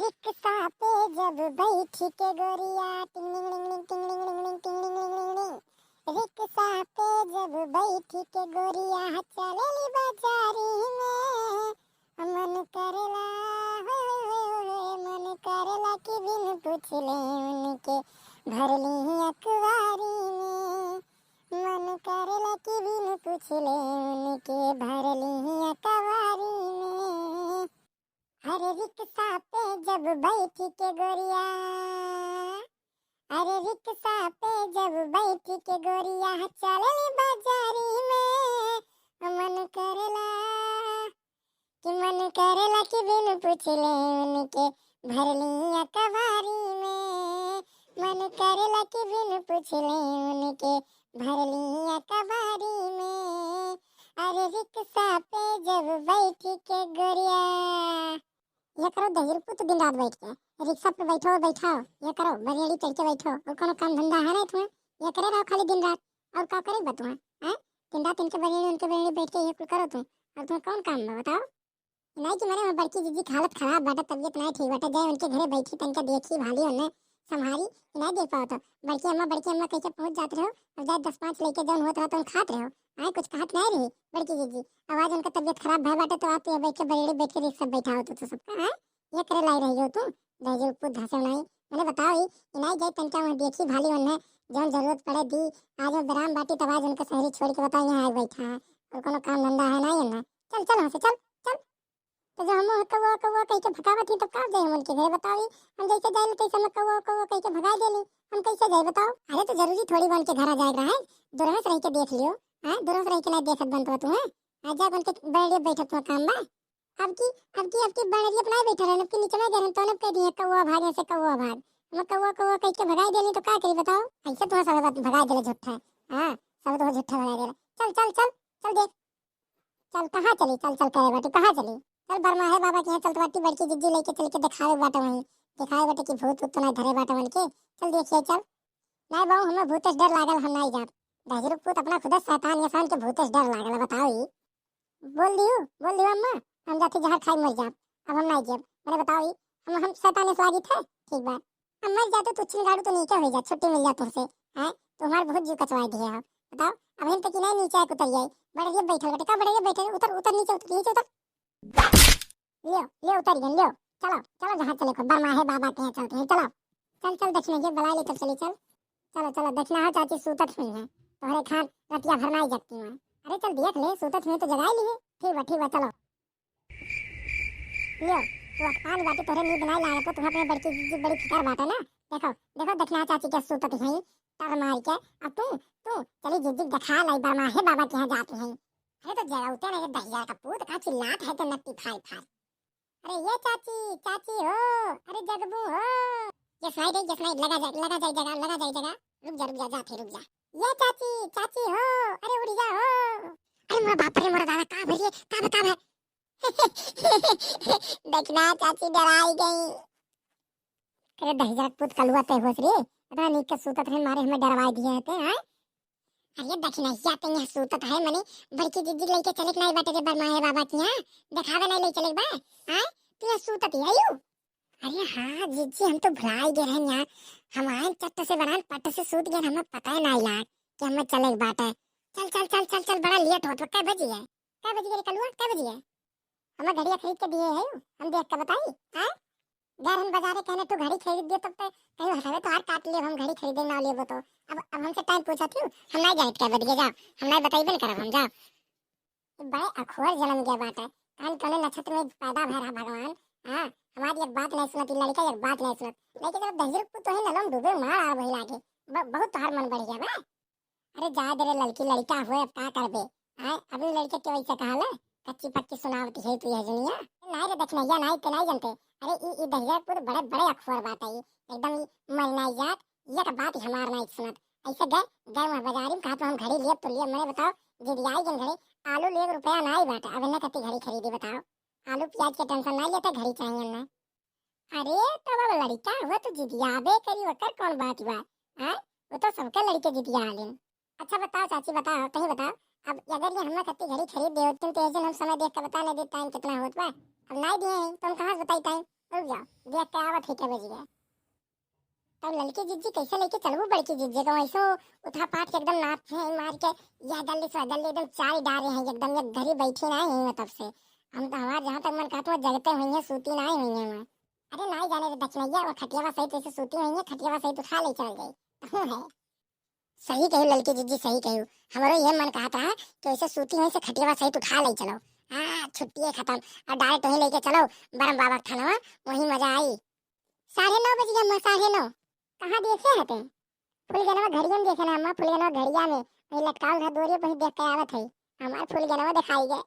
Rickshaw पे जब बैठी के गोरिया टिंग टिंग टिंग टिंग टिंग टिंग टिंग टिंग रिक्शा पे जब बैठी के गोरिया चलेली बाजारी में मन करेला मन करेला कि बिन पूछले उनके भरली अखबारी में मन करेला कि बिन पूछले उनके भरली अखबारी में अरे रिक्शा पे जब बैठी के गोरिया अरे रिक्शा पे जब बैठी के गोरिया चलली बाजारी में मन करेला कि बिन पूछले उनके भरली अखबारी में मन करेला कि बिन पूछले उनके भरली अखबारी में अरे रिक्शा पे जब बैठी के गोरिया ये करो दहेज पुत दिन रात बैठ के रिक्शा पे बैठाओ ये करो बरेड़ी चढ़ के बैठो और कोनो काम धंधा है ना तुम्हें ये करे रहो खाली दिन रात और क्या करे बतुआ हैं दिन रात इनके बरेड़ी उनके बरेड़ी बैठ के ये कुल करो तुम और तुम्हें कौन काम है बताओ नहीं कि मैंने बड़की जीजी की हालत खराब बाटा तबीयत नहीं ठीक बाटा जाए उनके घरे बैठी तनका देखी भाली उन्हें संभारी नहीं देख पाओ तो बड़की अम्मा कैसे पहुंच जाते रहो और जाए 10-5 लेके जौन होत रहा तो खाते रहो आए कुछ कहत नहीं रही बड़की जीजी आवाज उनका तबीयत खराब है बाटा तो आप ये बैठ के बरेड़ी बैठ के रिक्शा बैठाओ तो सबका है ये करे लाई रही हो तुम दहेज ऊपर धसे नहीं मैंने बताओ ही नहीं जाए तनका वहां देखी भाली उन्हें जौन जरूरत पड़े दी आज वो बराम बाटी तब आज उनका शहरी छोड़ के बताओ यहाँ बैठा है और कोनो काम धंधा है नहीं है ना चल चल वहां से चल तो जो हम कौवा कह के भगावत ही तो का जाए हम उनके घर बताओ हम जैसे जाए कैसे हम कौवा कह के भगा देली हम कैसे जाए बताओ अरे तो जरूरी थोड़ी बन के घर आ जाएगा है दूरस रह के देख लियो हां दूरस रह के नहीं देखत बनतो तू है आ जा बन के बड़े बैठत में काम बा अब की बड़े अपना बैठा रहन अब की नीचे में गरम तो न कह दिए कौवा भागे से कौवा भाग हम कौवा कह के भगा देली तो का करी बताओ ऐसे तो सब बात भगा देले झूठा हां सब तो झूठा भगा देले चल देख चल कहां चली चल करे बाटे कहां चली चल बरमा है बाबा के यहाँ चल बाटी बड़की जिज्जी लेके चल के दिखावे बाटा वहीं दिखावे बाटे कि भूत तो नहीं धरे बाटा बन के चल देखिए चल नहीं बाबू हमें भूतस डर लागल हम नहीं जात दहजर पुत अपना खुद शैतान इंसान के भूतस डर लागल बताओ ही बोल दियो अम्मा हम जाते जहर खाई मर जाब अब हम नहीं जेब मैंने बताओ ही हम शैतान से आगी थे ठीक बात हम मर जाते तो चिंगाड़ू तो नीचे हो जा छुट्टी मिल जा तुमसे हैं तुम्हारे बहुत जीव कचवा दिए आप बताओ अब हम तक नहीं नीचे उतर जाए बड़े बैठल बेटे का बड़े बैठे उतर नीचे उतर ले उतर गए चलो जहाँ चले को बरमा है बाबा के यहाँ चलते हैं चल दक्षिण के बला ले चली चलो दक्षिणा है चाची सूतत हुई है तोहरे खान रतिया भर नहीं जगती है अरे चल देख ले सूतत हुई तो जगाई ली है ठीक बा चलो लियो तू अखान बाटी तोहरे नींद नहीं लागे तो तुम्हें अपने बड़की जीजी बड़ी फिकर बात है ना देखो दक्षिणा चाची के सूतत है तर मार के अब तू चली जीजी दिखा लाई बरमा है बाबा के यहाँ जाती है अरे तो जरा उतर नहीं दहिया का पूत का चिल्लात है तो नट्टी फाड़ अरे ये चाची हो अरे जगबू हो जस नहीं लगा जाए जगह रुक जा जा ये चाची हो अरे उड़ जा हो अरे मोरा बाप रे मोरा दादा का भरिए का बता है देखना चाची डराई गई अरे दहिया पूत कलुआ ते होस रे पता नहीं के सूतत है मारे हमें डरवाई दिए थे हैं अरे दक्षिणा पे यहाँ सूतत है मने बड़की जिज्जी लेके चले नहीं बाटे रे बरमा है बाबा की यहाँ दिखावे नहीं ले चले बा हैं तू यहाँ सूतत है यू अरे हाँ जिज्जी हम तो भुलाई गए हैं यहाँ हम आए चट्ट से बनान पट्ट से सूत गए हमें पता ही नहीं लाग कि हमें चले बाटे चल बड़ा लेट हो तो कै बजी है रे कलुआ कै बजी है हमें घड़िया खरीद के दिए है हम देख के बताई हैं घर हम बाजारे कहने तू घड़ी खरीद दे तब कहीं हटावे तो हाथ काट ले हम घड़ी खरीदे ना ले तो अब हमसे टाइम पूछा क्यों हम नहीं जाए क्या बदिए जाओ हम नहीं बताई बन करब हम जाओ बड़े अखोर जन्म गया बात है कान कने नक्षत्र में पैदा भय रहा भगवान हां हमारी एक बात नहीं सुनती लड़का एक बात नहीं सुनत लेकिन जब दहजर को तो है नलम डूबे मार आ वही लागे बहुत हार मन बढ़ गया बे अरे जा दे लड़की लड़का हुए अब का करबे हां अभी लड़के के वैसे कहा ले कच्ची पक्की सुनावती है तू ये दुनिया नहीं रे दक्षिणैया नहीं ते नहीं जानते अरे ई दहियापुर बड़े अखबार बात है एकदम मर नहीं जात ये का बात हमार नहीं सुनत ऐसे गए वहां बाजारी में कहा तो हम घड़ी लिए तो लिए मैंने बताओ जिदियाई जन घड़ी आलू ले रुपया नहीं बाटा अब न कति घड़ी खरीदी बताओ आलू प्याज के टेंशन नहीं लेते घड़ी चाहिए ना अरे तब लड़का हुआ तो जिदियाबे करी वकर कौन बात हुआ हां वो तो सबके लड़के जिदिया आलिन अच्छा बताओ चाची बताओ कहीं बताओ अब अगर ये हम कति घड़ी खरीद दे तुम तो हम समय देख के बता नहीं दे टाइम कितना होत बा अब नहीं दिए तो हम कहां बताई टाइम रुक जाओ, देख के आवत है क्या बज गया। तब लड़की जिज्जी कैसे लेके चलबू बड़की जिज्जी को ऐसो उठा पाट के एकदम नाप है मार के या जल्दी से जल्दी एकदम चाय डाल रहे हैं एकदम, ये घर ही बैठी ना है तब से हम तो हमारे जहाँ तक मन कहते जगते हुई है सूती ना हुई है मैं। अरे ना जाने दे दक्षिणैया, वो खटियावा सहित ऐसे सूती हुई है, खटियावा सहित उठा ले चल गई तो है। सही कहू लड़की जिज्जी, सही कहू। हमारो ये मन कहता है कि ऐसे सूती हुई से खटियावा सहित उठा ले चलो। हाँ छुट्टी है खत्म, और डायरेक्ट वहीं लेके चलो बरम बाबा थाना, वहीं मजा आई। 9:30 बज गया, 9:30। कहाँ देखे है तुम? फुलगनवा घड़िया में देखे ना अम्मा, फुलगनवा घड़िया में वही लटकाल था डोरी पर देख के आवत है। हमार फुलगनवा दिखाई गए।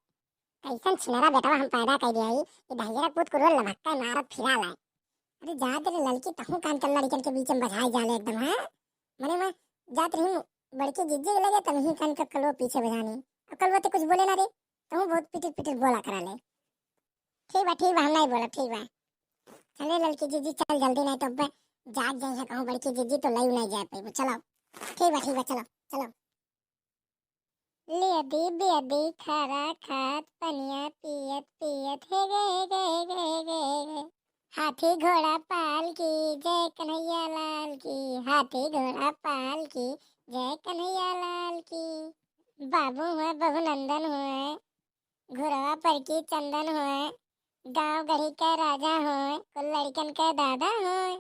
कैसन छिनरा बेटवा हम पैदा कर दिया, ये दहिजरा पूत को रोल लभक्का मारत फिरा लाए। अरे जा तेरे लड़की तहु काम चल लड़कन के बीच में बजाई जाले एकदम। हां मने मैं जात रही बड़की जिज्जी लगे तब ही कान का कलो पीछे बजाने। अब कल वो तो कुछ बोले ना रे, तहु बहुत पिटिट पिटिट बोला करा ले। ठीक बा हम नहीं बोला, ठीक बा। चले लड़की जिज्जी चल जल्दी, नहीं तो जाग जाए है कहूं बड़की जिज्जी तो लई नहीं जा पाई। चलो ठीक बा चलो चलो। लेदी बेदी खरा खात पनिया पियत पियत हे गे हाथी घोड़ा पाल की जय कन्हैया लाल की, हाथी घोड़ा पाल की जय कन्हैया लाल की। बाबू हुए बहु नंदन हुए, घुरवा पर की चंदन हुए, गांव गढ़ी का राजा हुए, कुल लड़कन का दादा हुए।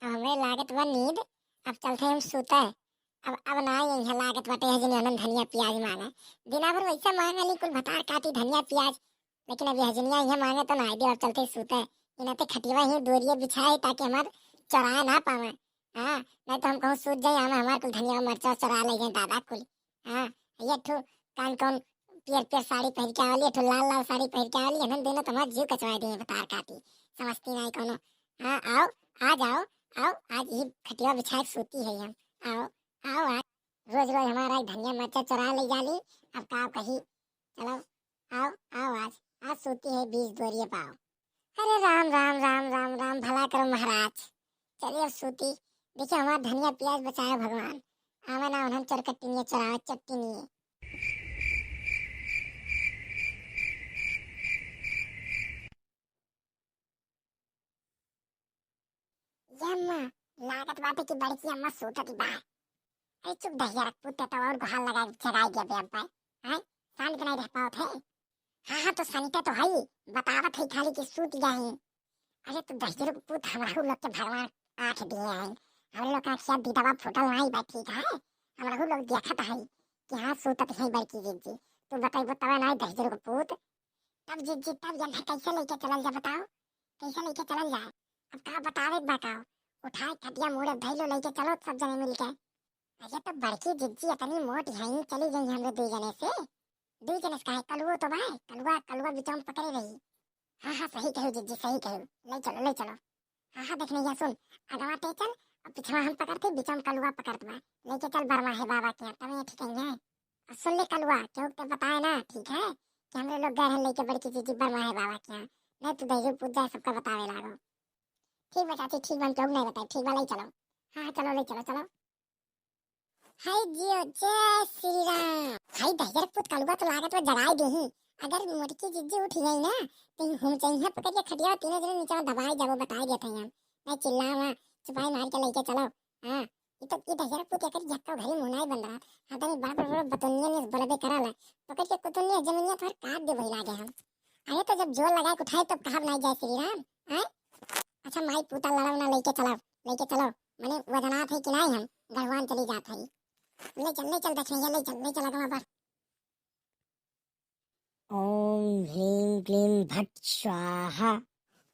हमें लागत बा नींद, अब चलते हम सूते। अब ना यहाँ लागत बाटे है जिन्हें धनिया प्याज मांगा। दिना भर वैसा मांगा नहीं, कुल भतार काटी धनिया प्याज, लेकिन अभी हजनिया यहाँ मांगे तो ना दे। अब चलते सूते, इन्हें तो खटिया ही दोरिया बिछाए ताकि हमार चुरा ना पावे। हाँ नहीं तो हम कहूँ सूत जाए हमारे कुल धनिया मरचा चुरा ले जाए दादा कुल। हाँ ये ठू कान कौन पियर पियर साड़ी पहन के आवली, ठू लाल लाल साड़ी पहन के आवली, हमें देना तुम्हारा जीव कचवा दिए भतार काटी, समझती नहीं कोनो। हाँ आओ आ जाओ आओ, आज ही खटिया बिछाए सूती है हम। आओ आओ आज रोज रोज हमारा धनिया मरचा चुरा ले जाली, अब का कही। चलो आओ आओ आज सूती है 20 दोरिये पाओ। अरे राम राम राम राम राम, भला करो महाराज। चलिए अब सूती, देखिए हमारा धनिया प्याज बचाया भगवान। आवे ना हम चरकट्टी नहीं चुरावा चट्टी नहीं। यम्मा लागत बाटे की बड़की अम्मा सूतत बा। अरे चुप दहिया रख पुत्ते तो और गुहाल लगा जगाई दिया बे अब्बा। हां शांत नहीं रह पाओ थे। हाँ तो सनिता तो है बतावत है खाली कि सूत गए हैं। अरे तो दहिया को पुत हमारा लोग के भगवान आंख दिए हैं, हम लोग का शायद दीदावा फुटल नहीं बैठी है। हमारा लोग देखत है कि हां सूतत है बड़की जिज्जी। तू बताई बतावा नहीं दहिया को पुत, तब जिज्जी तब जन कैसे लेके चलल जा बताओ, कैसे लेके चलल जाए। अब का बतावे बताओ, उठाए खटिया मोड़े धैलो लेके चलो सब जने मिलके। अरे तो बड़की जिज्जी इतनी मोटी है, चली गई हम लोग 2 जने से। 2 जने से कलुआ तो भाई कलुआ बिचौं पकड़े रही। हाँ सही कहू जिज्जी सही कहू, ले चलो। हाँ देखने या सुन, अगवा ते चल और पिछवा हम पकड़ते बिचौं कलुआ पकड़त बा, लेके चल बरमा है बाबा के यहाँ, तब ये ठीक है। और सुन ले कलुआ क्यों ते बताए ना, ठीक है कि हम लोग गए हैं लेके बड़की जिज्जी बरमा है बाबा के यहाँ। नहीं तो दही पूछ जाए सबका बतावे लागो। ठीक बा चाची ठीक बा, क्यों नहीं बताए, ठीक बा ले चलो। हाँ चलो ले चलो। हाय जियो जय श्री राम। हाय दहिया पुत कलुआ तो लागत वो जगाई दी ही। अगर मुर्की जिज्जी उठ गई ना तो हम चाहिए पकड़ के खटिया तीनों जने नीचे दबाई जाबो बताई देते हैं हम। मैं चिल्लावा चुपाई मार के लेके चलो। हां ये दहिया पुत एक जक्का घरी मुनाई बन रहा। हां तनी बड़ा बतनिया ने बलबे कराला, पकड़ के कुतनिया जमीनिया पर काट दे वही लागे हम। अरे तो जब जोर लगाए उठाए तो कहां नहीं जाए श्री राम। हां अच्छा माई पुता लड़ाव ना लेके चलो माने वजनात है कि नहीं हम भगवान चली जात है। ले चल दक्षिणैया ले चल अगवा पर। ओम ह्रीं क्लीं भट स्वाहा,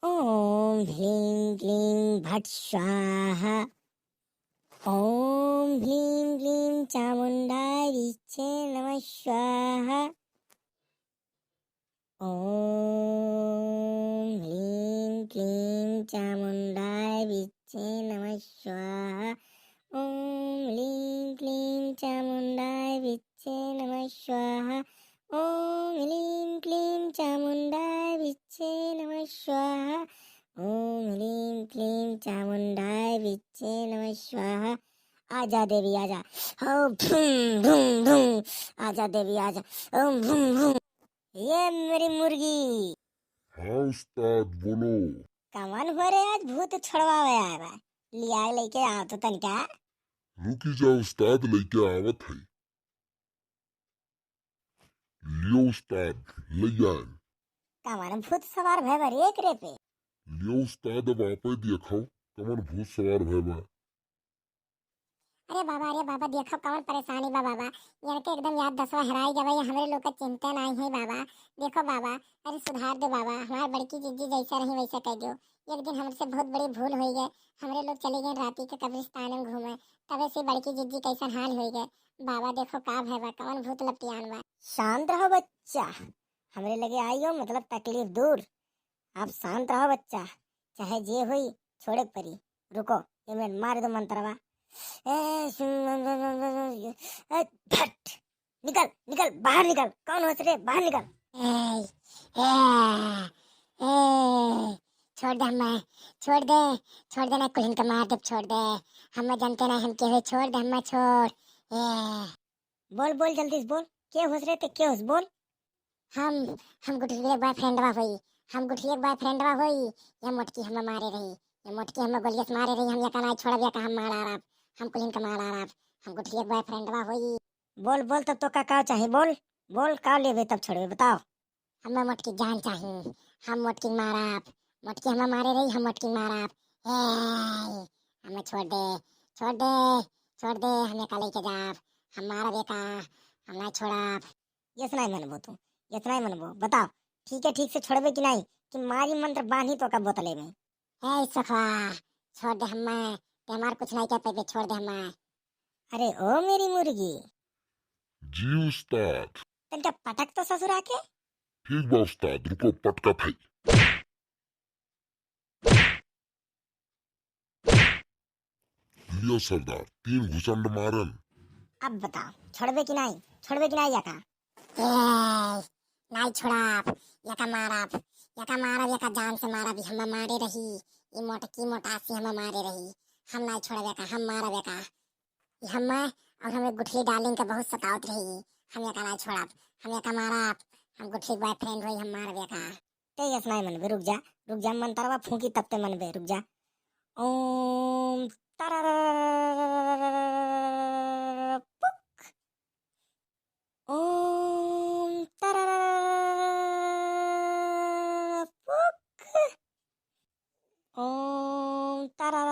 ओम ह्रीं क्लीं भट स्वाहा, ओम ह्रीं क्लीं चामुंडाय विच्चे नमः स्वाहा, ओम ह्रीं क्लीं चामुंडाय विच्चे नमः स्वाहा, ओम ह्रीं क्लीं चामुंडाय विच्चे नमः स्वाहा, ओम ह्रीं क्लीं चामुंडाय विच्चे नमः स्वाहा, ओम ह्रीं क्लीं चामुंडाय विच्चे नमः स्वाहा। आजा देवी आजा, ओम भूम भूम भूम, आजा देवी आजा, ओम भूम भूम। ये मेरी मुर्गी। हाँ उस्ताद बोलो। कमन हो रे आज भूत छुड़वावे आए बा। लिया लेके आओ तो तनिका। रुकी जा उस्ताद लेके आवत है। लियो उस्ताद ले आए। कमन भूत सवार भय बर एक रे पे। लियो उस्ताद अब आपे देखो कमन भूत सवार भैबा। अरे बाबा देखो कौन परेशानी बा बाबा। यार के एकदम याद दसवा हराई जब ये हमरे लोग का चिंता नहीं है बाबा। देखो बाबा, अरे सुधार दो बाबा, हमार बड़की जिज्जी जैसा रही वैसा कह दो। एक दिन हमसे बहुत बड़ी भूल हो गई। हमरे लोग चले गए राती के कब्रिस्तान में घूमे, तबे से बड़की जिज्जी कैसा हाल हो गए। बाबा देखो का है बा, कौन भूत लपटियान बा। शांत रहो बच्चा, हमरे लगे आई हो मतलब तकलीफ दूर। आप शांत रहो बच्चा, चाहे जे हुई छोड़े परी। रुको ये मैं मार दो मंत्रवा। फट निकल निकल बाहर निकल। कौन हो रे, बाहर निकल। ए, ए, छोड़ दे हमें, छोड़ दे ना, कुल के मार दे, छोड़ दे। हमें जानते ना हम के हुए, छोड़ दे हमें, छोड़। बोल बोल जल्दी से बोल, के होस रे ते के होस बोल। हम गुठलिया बॉयफ्रेंडवा होई, हम गुठलिया बॉयफ्रेंडवा होई। ये मोटकी हमें मारे रही, ये मोटकी हमें गोलियत मारे रही। हम या का ना छोड़ दिया का हम मार आ रहा, हम कुल के मार आ रहा। हम गुठलिया बॉयफ्रेंडवा होई। बोल बोल तब तो का चाहे बोल। बोल का लेबे तब छोड़बे बताओ। हमें मोटकी जान चाहिए, हम मोटकी माराप। मोटकी हमें मारे रही, हम मोटकी माराप। हमें छोड़ दे, छोड़ दे, छोड़ दे। हमें का लेके जाप, हम मारा बेका, हम नहीं छोड़ाप। इतना ही मनबो तू, इतना ही मनबो बताओ। ठीक है ठीक से छोड़बे कि नहीं, कि मारी मंत्र बांधी तो का बोतले में। सखवा, छोड़ दे हमें, ते हमार कुछ नहीं कहते पे, छोड़ दे हमें। अरे ओ मेरी मुर्गी, जी उस्ताद। तनका पटक तो ससुरा के। ठीक बा उस्ताद, रुको पटका भाई। लियो सरदार, 3 घुसंड मारन। अब बताओ छोड़बे कि नहीं, छोड़बे कि नहीं याका। नहीं छोड़ाप, यका माराप, यका मारा, यका जान से मारा भी। हमें मारे रही, ये मोटकी मोटासी हमें मारे रही। हम नहीं छोड़े का, हम मारा बेका। हमें और हमें गुठली डालिंग के बहुत सतावत रही। हम यका नहीं छोड़ाप, हम यका माराप। हम गुठली बॉयफ्रेंड हुई, हम मार बेका। ते यस नहीं मनबे, रुक जा मंतरवा फूंकी तब ते मनबे, रुक जा। ओम पुक। ओम पुक। ओम पुक।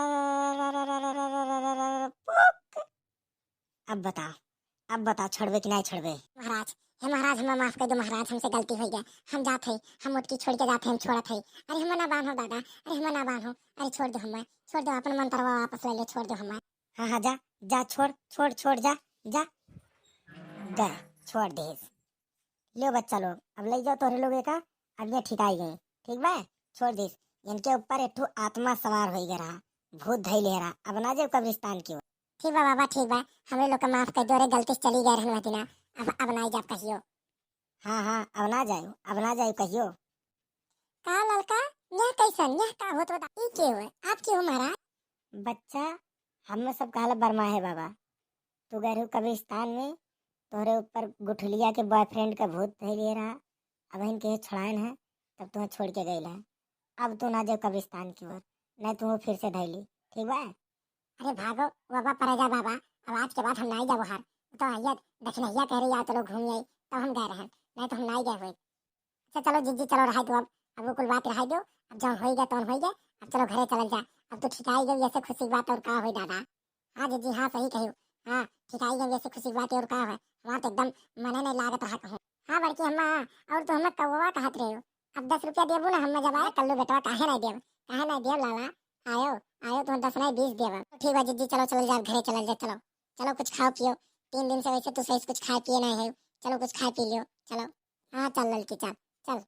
अब बताओ छोड़बे कि नहीं छोड़बे। महाराज, हे महाराज, हमें माफ कर दो महाराज, हमसे गलती हो गया। हम जाते, हम मोटकी छोड़ के जाते, हम छोड़त है। अरे हमें ना बांधो दादा, अरे हमें ना बांधो। अरे छोड़ दो हमें, छोड़ दो, अपन मंत्रवा वापस ले लो, छोड़ दो हमें। हाँ जा जा, छोड़ छोड़ छोड़, जा जा गए, छोड़ दे। लो बच्चा लोग अब ले जाओ तोरे लोग का। अब ये ठिकाई गए, ठीक बा। छोड़ दे, इनके ऊपर एक आत्मा सवार हो गया, भूत धई ले रहा। अब ना जाओ कब्रिस्तान की ओर। ठीक बा बाबा, ठीक बा, हमें लोग का माफ कर दो। रे गलती से चली गए रहन दिना, अब नहीं जा कहियो। हाँ अब ना जाओ, अब ना जाओ कहियो। का लड़का, यह कैसन, यह का होत बता, ई के हो, आप के हो महाराज? बच्चा हम सब कहला बरमा है बाबा। तू गए कब्रिस्तान में, तोहरे ऊपर गुठलिया के बॉयफ्रेंड का भूत धई ले रहा। अब इनके छुड़ान है, तब तुम्हें छोड़ के गई है। अब तू ना जाओ कब्रिस्तान की ओर, नहीं तुम्हें फिर से धैली, ठीक बा। अरे भागो बाबा, पर जा बाबा, अब आज के बाद हम नहीं जाबो हार। तो आइए दक्षिणैया कह रही, या चलो घूम आई, तब हम गए रहन, नहीं तो हम नहीं गए हुए। अच्छा चलो जिज्जी, चलो रहा दो अब वो कुल बात रहा दो। अब जब हो गया तो हो गया, अब चलो घरे चल जा। अब तो ठिकाई गई ऐसे खुशी की बात, और का हो दादा। हाँ जिज्जी, हाँ सही कहो, हाँ ठिकाई गई ऐसे खुशी की बात, और का है। हमारा तो एकदम मने नहीं लागत रहा कहूँ। हाँ बड़की अम्मा, और तो हमें कौवा कहत रहे हो। अब 10 रुपया देबू ना, हमें जब आए कल्लू बेटवा, काहे नहीं देव, काहे नहीं देव लाला। आयो आयो, तुम 10 नहीं 20 देव। ठीक है जिज्जी, चलो चल जा, घरे चल जा, चलो चलो कुछ खाओ पियो। 3 दिन से वैसे तो सही कुछ खाए पिए नहीं है, चलो कुछ खाए पी लियो, चलो। हाँ चल लड़की, चल चल।